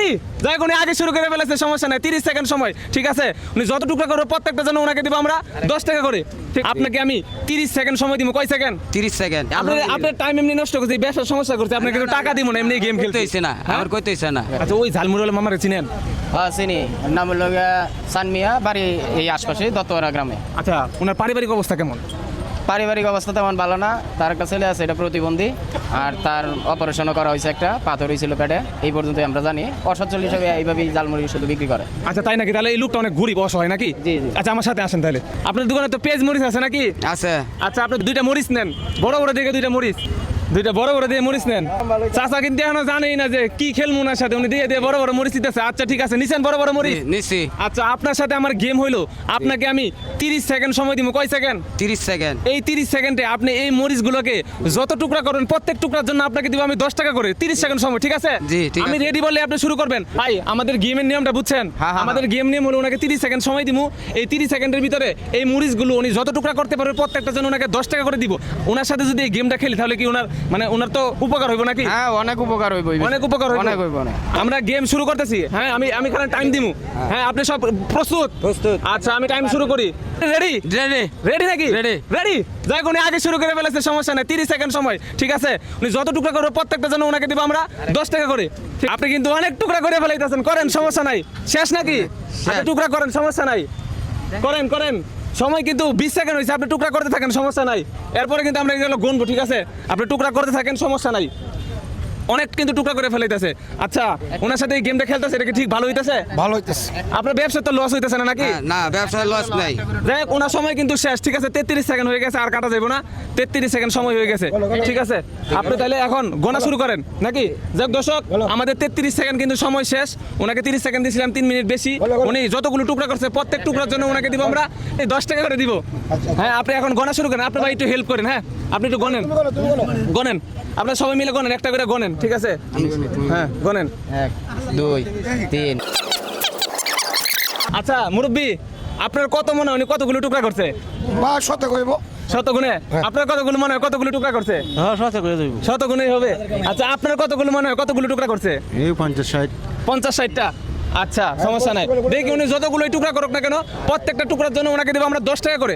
Ready যাই উনি আগে শুরু করে ফেলেছে, সমস্যা নাই, 30 সেকেন্ড সময়, ঠিক আছে। উনি যত টুকরা করবে প্রত্যেকটা জন্য ওনাকে দিব আমরা 10 টাকা করে। ঠিক আপনাকে আমি 30 সেকেন্ড সময় দিব। কয় সেকেন্ড? 30 সেকেন্ড। আপনার টাইম এমনি নষ্ট করছে, ব্যবসার সমস্যা করছে, আপনাকে কিন্তু টাকা দিব না, এমনি গেম খেলতে হইছে না, আমার কইতে হইছে না। আচ্ছা ওই ঝালমুড়ি মামারে চিনেন? হ্যাঁ চিনি, নাম হলো সানমিয়া, বাড়ি এই আশপাশে দত্তপাড়া গ্রামে। আচ্ছা ওনার পারিবারিক অবস্থা কেমন? পারিবারিক অবস্থা তেমন ভালো না, তার একটা ছেলে আছে, এটা প্রতিবন্ধী, আর তার অপারেশনও করা হয়েছে, একটা পাথর হয়েছিল পেটে, এই পর্যন্ত আমরা জানি। অসচ্ছল হিসাবে এইভাবেই জালমুড়ি শুধু বিক্রি করে। আচ্ছা তাই নাকি? তাহলে এই লোকটা অনেক গরিব অসহায় নাকি? জি, জি। আচ্ছা আমার সাথে আসেন তাহলে। আপনার দোকানে তো পেঁয়াজ মরিচ আছে নাকি? আছে। আচ্ছা আপনি 2টা মরিচ নেন, বড় বড় দিকে 2টা মরিচ, 2টা বড় বড় দিয়ে মরিচ নেন। চাচা কিন্তু এখনো জানেই না যে কি খেলবো ওনার সাথে, উনি দিয়ে দিয়ে বড় বড় মরিচ দিতেছে। আচ্ছা ঠিক আছে, নিছেন বড় বড় মরিচ? নিছি। আচ্ছা আপনার সাথে আমার গেম হইলো, আপনাকে আমি 30 সেকেন্ড সময় দিব। কয় সেকেন্ড? 30 সেকেন্ড। এই 30 সেকেন্ডে আপনি এই মরিচগুলোকে যত টুকরা করবেন প্রত্যেক টুকরার জন্য আপনাকে দিব আমি 10 টাকা করে, 30 সেকেন্ড সময়, ঠিক আছে? জি, ঠিক আমি আছে। রেডি বললে আপনি শুরু করবেন। ভাই আমাদের গেমের নিয়মটা বুঝছেন? হ্যাঁ, হ্যাঁ, আমাদের গেম নিয়ম হলো ওনাকে 30 সেকেন্ড সময় দিব। এই 30 সেকেন্ডের ভিতরে এই মরিচগুলো উনি যত টুকরা করতে পারবে প্রত্যেকটার জন্য ওনাকে 10 টাকা করে দিব। ওনার সাথে যদি এই গেমটা খেলি তাহলে কি ওনার মানে ওনার তো উপকার হইব নাকি? হ্যাঁ অনেক উপকার হইব, অনেক উপকার হইব, অনেক হইব অনেক। আমরা গেম শুরু করতেছি। হ্যাঁ আমি খালি টাইম দিমু। হ্যাঁ আপনি সব প্রস্তুত? প্রস্তুত। আচ্ছা আমি টাইম শুরু করি। রেডি? রেডি। রেডি নাকি? Ready. রেডি যাই উনি আগে শুরু করে ফেলেছে, সমস্যা নাই, 30 সেকেন্ড সময়, ঠিক আছে। উনি যত টুকরা করবে প্রত্যেকটা জন্য ওনাকে দিব আমরা 10 টাকা করে। ঠিক, আপনি কিন্তু অনেক টুকরা করে ফেলাইতেছেন, করেন, সমস্যা নাই। শেষ নাকি? আপনি টুকরা করেন, সমস্যা নাই, করেন করেন। সময় কিন্তু 20 সেকেন্ড হয়েছে, আপনি টুকরা করতে থাকেন, সমস্যা নাই। এরপরে কিন্তু আমরা এগুলো গুনবো, ঠিক আছে? আপনি টুকরা করতে থাকেন, সমস্যা নাই। অনেক কিন্তু টুকরা করে ফেলাইতেছে। আচ্ছা ওনার সাথে এই গেমটা খেলতেছে, এটা কি ঠিক ভালো হইতেছে? ভালো হইতেছে। আপনার ব্যবসা তো লস হইতেছে না নাকি? না, ব্যবসায় লস নাই। দেখ ওনার সময় কিন্তু শেষ, ঠিক আছে? 33 সেকেন্ড হয়ে গেছে, আর কাটা যাবে না, 33 সেকেন্ড সময় হয়ে গেছে, ঠিক আছে? আপনি তাহলে এখন গোনা শুরু করেন নাকি? যাক দর্শক, আমাদের 33 সেকেন্ড কিন্তু সময় শেষ। ওনাকে 30 সেকেন্ড দিয়েছিলাম, 3 মিনিট বেশি। উনি যতগুলো টুকরা করছে প্রত্যেক টুকরার জন্য ওনাকে দিব আমরা এই 10 টাকা করে দিব। হ্যাঁ আপনি এখন গোনা শুরু করেন। আপনি ভাই একটু হেল্প করেন, হ্যাঁ আপনি একটু গনেন, গনেন, আপনারা সবাই মিলে গনেন, একটা করে গনেন, ঠিক আছে? হ্যাঁ গনেন। 1 2 3। আচ্ছা মুরব্বি, আপনার কত মনে হয় উনি কতগুলো টুকরা করছে? বা শত কইব। শতগুণে? আপনার কতগুলো মনে হয় কতগুলো টুকরা করছে? হ্যাঁ সাথে করে দেবো। শতগুণেই হবে। আচ্ছা আপনার কতগুলো মনে হয় কতগুলো টুকরা করছে? এই 50-60। 50-60টা। আচ্ছা সমস্যা নাই, দেখি উনি যতগুলো টুকরা করুক না কেন প্রত্যেকটা টুকরার জন্য ওনাকে দেবো আমরা 10 টাকা করে।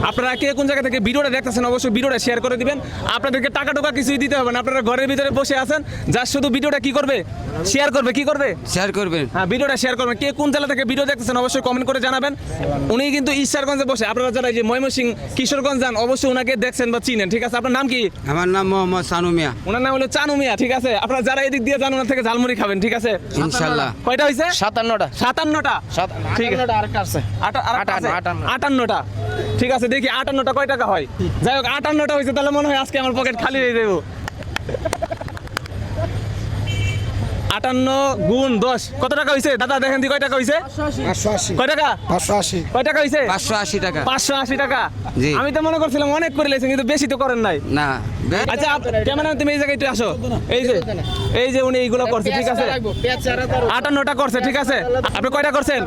আপনারা কে কোন জায়গা থেকে ভিডিওটা দেখতেছেন অবশ্যই ভিডিওটা শেয়ার করে দিবেন। আপনাদেরকে টাকা টুকা কিছুই দিতে হবে না, আপনারা ঘরের ভিতরে বসে আছেন, যার শুধু ভিডিওটা কি করবে? শেয়ার করবে। কি করবে? শেয়ার করবেন। হ্যাঁ ভিডিওটা শেয়ার করবেন। কে কোন জেলা থেকে ভিডিও দেখতেছেন অবশ্যই কমেন্ট করে জানাবেন। উনি কিন্তু ঈশ্বরগঞ্জে বসে, আপনারা যারা এই যে ময়মনসিংহ কিশোরগঞ্জ যান অবশ্যই ওনাকে দেখছেন বা চিনেন, ঠিক আছে? আপনার নাম কি? আমার নাম মোহাম্মদ সানু মিয়া। ওনার নাম হলো চানু মিয়া, ঠিক আছে? আপনারা যারা এদিক দিয়ে যান ওনার থেকে ঝালমুড়ি খাবেন, ঠিক আছে? ইনশাআল্লাহ। কয়টা হয়েছে? 57টা। 57টা। ঠিক আছে, আরেকটা আছে। 58টা। ঠিক আছে, দেখি 58টা কয় টাকা হয়। যাই হোক 58টা হয়েছে, তাহলে মনে হয় আজকে আমার পকেট খালি হয়ে যাবো। 58 গুণ 10 কত টাকা হয়েছে দাদা? দেখেন দি কয় টাকা হয়েছে? 580। কয় টাকা? 580। কয় টাকা হয়েছে? 580 টাকা। 580 টাকা। জি। আমি তো মনে করছিলাম অনেক করে লেছেন, কিন্তু বেশি তো করেন নাই। না, আচ্ছা ক্যামেরা তুমি এই জায়গায় একটু আসো। এই যে উনি এইগুলো করছে, ঠিক আছে? 58টা করছে, ঠিক আছে? আপনি কয়টা করছেন?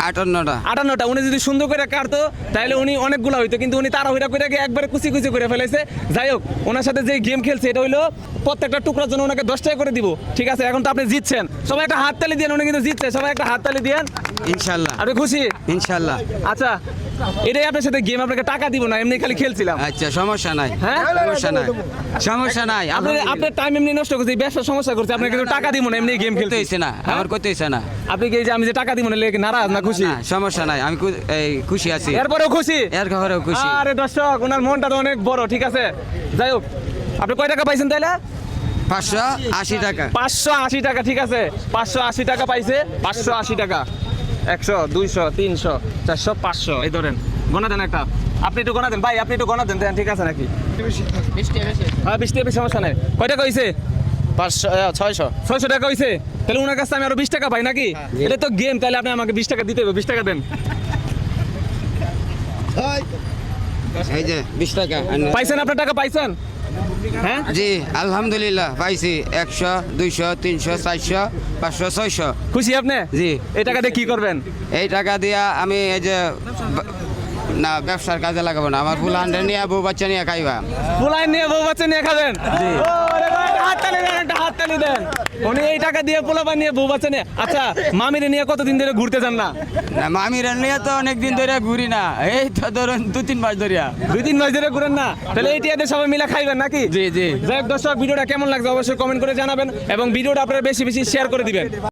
58টা। 58টা। উনি যদি সুন্দর করে কাটতো তাহলে উনি অনেকগুলো হইতো, কিন্তু উনি তাড়াহুড়া করে একবারে কুচি কুচি করে ফেলেছে। যাই হোক ওনার সাথে যে গেম খেলছে এটা হইলো প্রত্যেকটা টুকরার জন্য ওনাকে 10 টাকা করে দিব, ঠিক আছে? এখন তো আপনি জিতছেন, সবাই একটা হাততালি দিয়ে, উনি কিন্তু জিতছে, সবাই একটা হাততালি দিয়েন। ইনশাআল্লাহ। আপনি খুশি? ইনশাআল্লাহ। আচ্ছা এটাই আপনার সাথে গেম, আপনাকে টাকা দিব না, এমনি খালি খেলছিলাম। আচ্ছা সমস্যা নাই। হ্যাঁ সমস্যা নাই, সমস্যা নাই। আপনার টাইম এমনি নষ্ট করছে, ব্যবসার সমস্যা করছে, আপনাকে কিন্তু টাকা দিব না, এমনি গেম খেলতে কইতে হইছে না, আমার কইতে হইছে না। আপনি কি এই যে আমি যে টাকা দিব না লেগে নারাজ না খুশি? না, সমস্যা নাই, আমি খুশি আছি। এরপরেও খুশি? এর খবরেও খুশি। আরে দর্শক ওনার মনটা তো অনেক বড়, ঠিক আছে? যাই হোক আপনি কয় টাকা পাইছেন তাইলে? 580 টাকা। 580 টাকা, ঠিক আছে? 580 টাকা পাইছে। 580 টাকা, 100 200 300 400 500 এই ধরেন, গোনা দেন একটা। আপনি একটু গোনা দেন ভাই, আপনি একটু গোনা দেন, দেন, ঠিক আছে নাকি? 20 টাকা, সমস্যা নাই। কয় টাকা হয়েছে? 600 টাকা হয়েছে। তাহলে ওনার কাছে আমি আরো 20 টাকা পাই নাকি? এটা তো গেম, তাহলে আপনি আমাকে 20 টাকা দিতে হবে। 20 টাকা দেন। এই যে 20 টাকা। পাইছেন? আপনার টাকা পাইছেন? হ্যাঁ জি আলহামদুলিল্লাহ পাইছি। 100 200 300 400 500 600। খুশি আপনি? জি। এই টাকা দিয়ে কি করবেন? এই টাকা দিয়া আমি এই যে না ব্যবসার কাজে লাগাবো না, আমার ফুল হান্ড্রেড নিয়ে বউ বাচ্চা নিয়ে খাইবা। ফুলাই নিয়ে বউ বাচ্চা নিয়ে খাবেন? জি। ওরে ভাই একটা হাততালি দেন। উনি এই টাকা দিয়ে পোলাপান নিয়ে বউ বাচ্চা নিয়ে, আচ্ছা মামিরে নিয়ে কতদিন ধরে ঘুরতে যান না? না, মামিরা নিয়ে তো অনেকদিন ধরে ঘুরি না, এই তো ধরুন 2-3 মাস ধরিয়া। 2-3 মাস ধরে ঘুরেন না? তাহলে এই টিয়াতে সবাই মিলে খাইবেন নাকি? জি জি। যাই হোক দর্শক, ভিডিওটা কেমন লাগছে অবশ্যই কমেন্ট করে জানাবেন এবং ভিডিওটা আপনারা বেশি বেশি শেয়ার করে দিবেন।